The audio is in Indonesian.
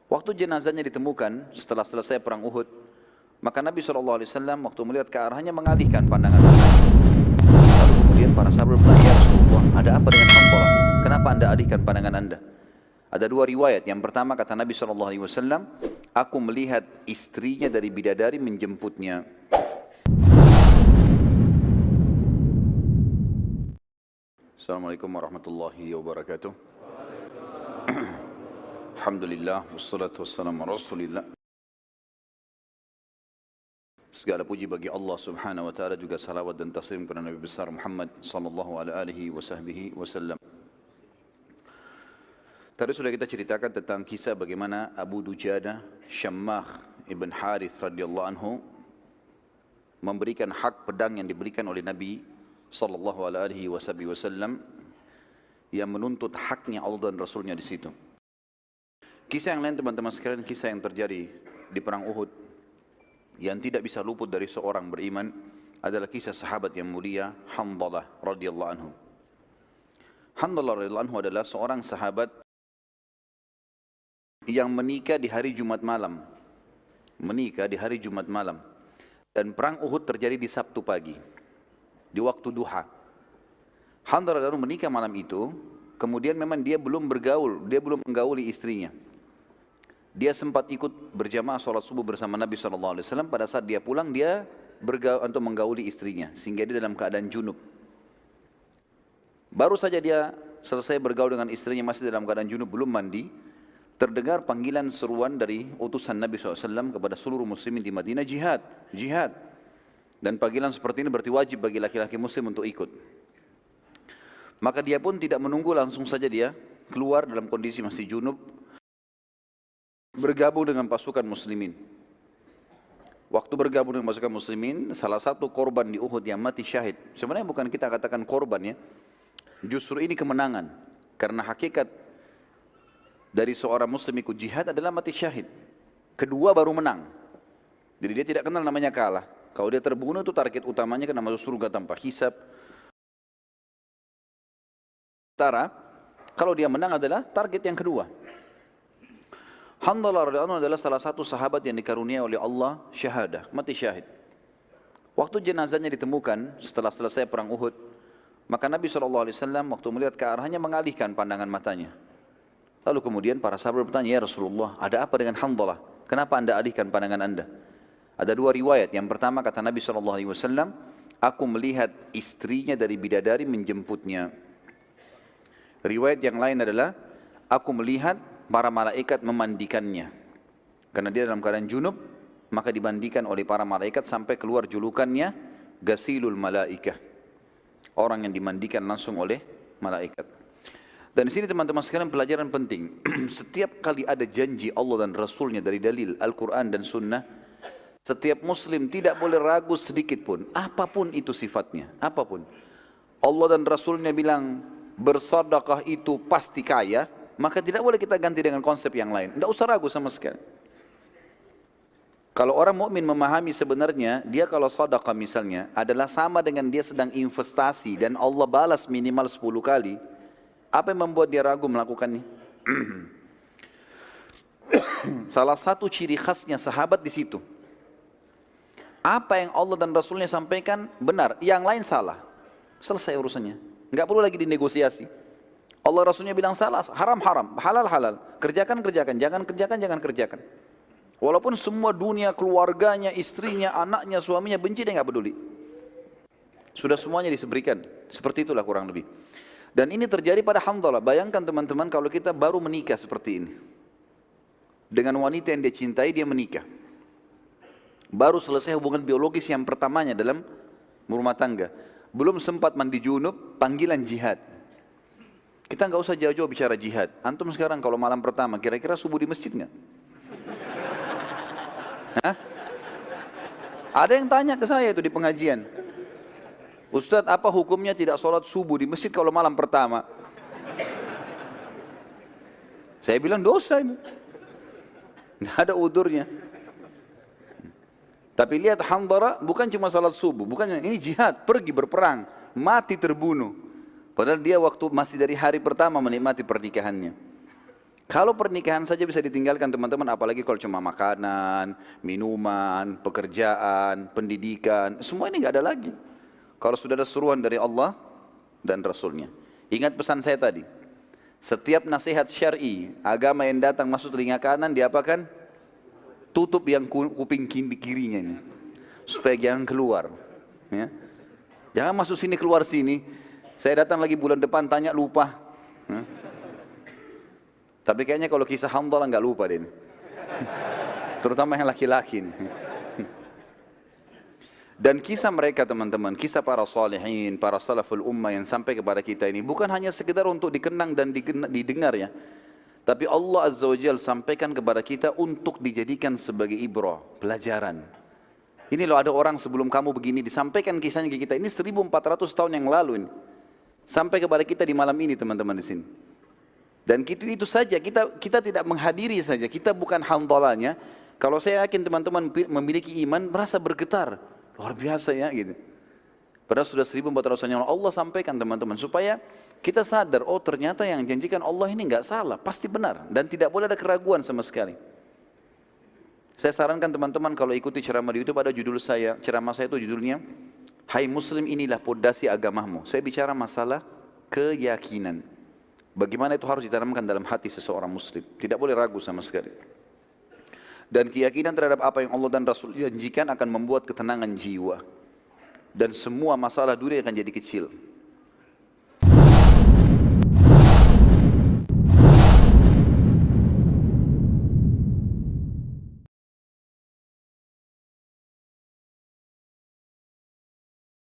Waktu jenazahnya ditemukan setelah selesai perang Uhud, maka Nabi SAW waktu melihat ke arahnya mengalihkan pandangan matanya. Lalu kemudian para sahabat bertanya, "Ya Rasulullah, ada apa dengan Hanzalah? Kenapa anda alihkan pandangan anda?" Ada dua riwayat. Yang pertama kata Nabi SAW, "Aku melihat istrinya dari bidadari menjemputnya." Assalamualaikum warahmatullahi wabarakatuh. Alhamdulillah, wassalatu wassalamu ala Rasulillah. Segala puji bagi Allah Subhanahu wa taala, juga salawat dan taslim kepada Nabi besar Muhammad sallallahu alaihi wasallam. Tadi sudah kita ceritakan tentang kisah bagaimana Abu Dujadah Syammah ibn Harith radhiyallahu anhu memberikan hak pedang yang diberikan oleh Nabi sallallahu alaihi wasallam yang menuntut haknya Allah dan Rasulnya di situ. Kisah yang lain teman-teman sekalian, kisah yang terjadi di perang Uhud yang tidak bisa luput dari seorang beriman adalah kisah sahabat yang mulia Hanzalah radhiyallahu anhu. Hanzalah radhiyallahu anhu adalah seorang sahabat yang menikah di hari Jumat malam. Menikah di hari Jumat malam. Dan perang Uhud terjadi di Sabtu pagi, di waktu duha. Hanzalah radhiyallahu anhu menikah malam itu, kemudian memang dia belum bergaul, dia belum menggauli istrinya. Dia sempat ikut berjamaah sholat subuh bersama Nabi SAW. Pada saat dia pulang, dia untuk menggauli istrinya, sehingga dia dalam keadaan junub. Baru saja dia selesai bergaul dengan istrinya, masih dalam keadaan junub, belum mandi, terdengar panggilan seruan dari utusan Nabi SAW kepada seluruh muslimin di Madinah, jihad, jihad. Dan panggilan seperti ini berarti wajib bagi laki-laki muslim untuk ikut. Maka dia pun tidak menunggu, langsung saja dia keluar dalam kondisi masih junub, bergabung dengan pasukan muslimin. Waktu bergabung dengan pasukan muslimin, salah satu korban di Uhud yang mati syahid. Sebenarnya bukan kita katakan korban ya, justru ini kemenangan. Karena hakikat dari seorang muslim ikut jihad adalah mati syahid. Kedua baru menang. Jadi dia tidak kenal namanya kalah. Kalau dia terbunuh itu target utamanya kena masuk surga tanpa hisab. Kalau dia menang adalah target yang kedua. Hanzalah radhiyallahu anhu adalah salah satu sahabat yang dikaruniai oleh Allah syahadah, mati syahid. Waktu jenazahnya ditemukan setelah selesai perang Uhud, maka Nabi SAW waktu melihat ke arahnya mengalihkan pandangan matanya. Lalu kemudian para sahabat bertanya, "Ya Rasulullah, ada apa dengan Hanzalah? Kenapa anda alihkan pandangan anda?" Ada dua riwayat. Yang pertama kata Nabi SAW, "Aku melihat istrinya dari bidadari menjemputnya." Riwayat yang lain adalah, "Aku melihat para malaikat memandikannya." Karena dia dalam keadaan junub, maka dimandikan oleh para malaikat sampai keluar julukannya Ghasilul Malaikah. Orang yang dimandikan langsung oleh malaikat. Dan di sini teman-teman sekalian pelajaran penting. Setiap kali ada janji Allah dan Rasulnya dari dalil Al-Quran dan Sunnah, setiap muslim tidak boleh ragu sedikit pun, apapun itu sifatnya, apapun. Allah dan Rasulnya bilang bersedekah itu pasti kaya, maka tidak boleh kita ganti dengan konsep yang lain. Tidak usah ragu sama sekali. Kalau orang mukmin memahami sebenarnya, dia kalau sedekah misalnya adalah sama dengan dia sedang investasi dan Allah balas minimal 10 kali, apa yang membuat dia ragu melakukannya? Salah satu ciri khasnya sahabat di situ. Apa yang Allah dan Rasulnya sampaikan benar, yang lain salah. Selesai urusannya. Enggak perlu lagi dinegosiasi. Allah Rasulnya bilang salah, haram haram, halal halal, kerjakan kerjakan, jangan kerjakan jangan kerjakan. Walaupun semua dunia, keluarganya, istrinya, anaknya, suaminya benci, dia nggak peduli. Sudah semuanya diseberikan. Seperti itulah kurang lebih. Dan ini terjadi pada Hanzalah. Bayangkan teman-teman kalau kita baru menikah seperti ini. Dengan wanita yang dia cintai, dia menikah. Baru selesai hubungan biologis yang pertamanya dalam rumah tangga. Belum sempat mandi junub, panggilan jihad. Kita nggak usah jauh-jauh bicara jihad. Antum sekarang kalau malam pertama, kira-kira subuh di masjid nggak? Hah? Ada yang tanya ke saya itu di pengajian. "Ustadz, apa hukumnya tidak sholat subuh di masjid kalau malam pertama?" Saya bilang dosa ini. Nggak ada udurnya. Tapi lihat Hanzalah bukan cuma sholat subuh, bukan ini jihad, pergi berperang, mati terbunuh. Padahal dia waktu masih dari hari pertama menikmati pernikahannya. Kalau pernikahan saja bisa ditinggalkan teman-teman, apalagi kalau cuma makanan, minuman, pekerjaan, pendidikan, semua ini nggak ada lagi. Kalau sudah ada suruhan dari Allah dan Rasulnya. Ingat pesan saya tadi, setiap nasihat syar'i, agama yang datang masuk telinga kanan, diapakan? Tutup yang kuping kirinya ini, supaya jangan keluar. Ya. Jangan masuk sini, keluar sini. Saya datang lagi bulan depan, tanya lupa. Ya. Tapi kayaknya kalau kisah Hamdalah nggak lupa deh. Terutama yang laki-laki. Dan kisah mereka teman-teman, kisah para salihin, para salaful ummah yang sampai kepada kita ini bukan hanya sekedar untuk dikenang dan didengar ya. Tapi Allah Azza wa Jalla sampaikan kepada kita untuk dijadikan sebagai ibrah, pelajaran. Ini loh, ada orang sebelum kamu begini, disampaikan kisahnya ke kita. Ini 1400 tahun yang lalu ini. Sampai kepada kita di malam ini teman-teman di sini. Dan itu saja, kita tidak menghadiri saja, kita bukan hamdalahnya. Kalau saya yakin teman-teman memiliki iman, merasa bergetar, luar biasa ya gitu. Padahal sudah 1400 tahun yang lalu Allah sampaikan teman-teman, supaya kita sadar, oh ternyata yang janjikan Allah ini nggak salah, pasti benar. Dan tidak boleh ada keraguan sama sekali. Saya sarankan teman-teman kalau ikuti ceramah di YouTube, ada judul saya, ceramah saya itu judulnya, Hai Muslim, inilah pondasi agamamu. Saya bicara masalah keyakinan. Bagaimana itu harus ditanamkan dalam hati seseorang muslim. Tidak boleh ragu sama sekali. Dan keyakinan terhadap apa yang Allah dan Rasul janjikan akan membuat ketenangan jiwa. Dan semua masalah dunia akan jadi kecil.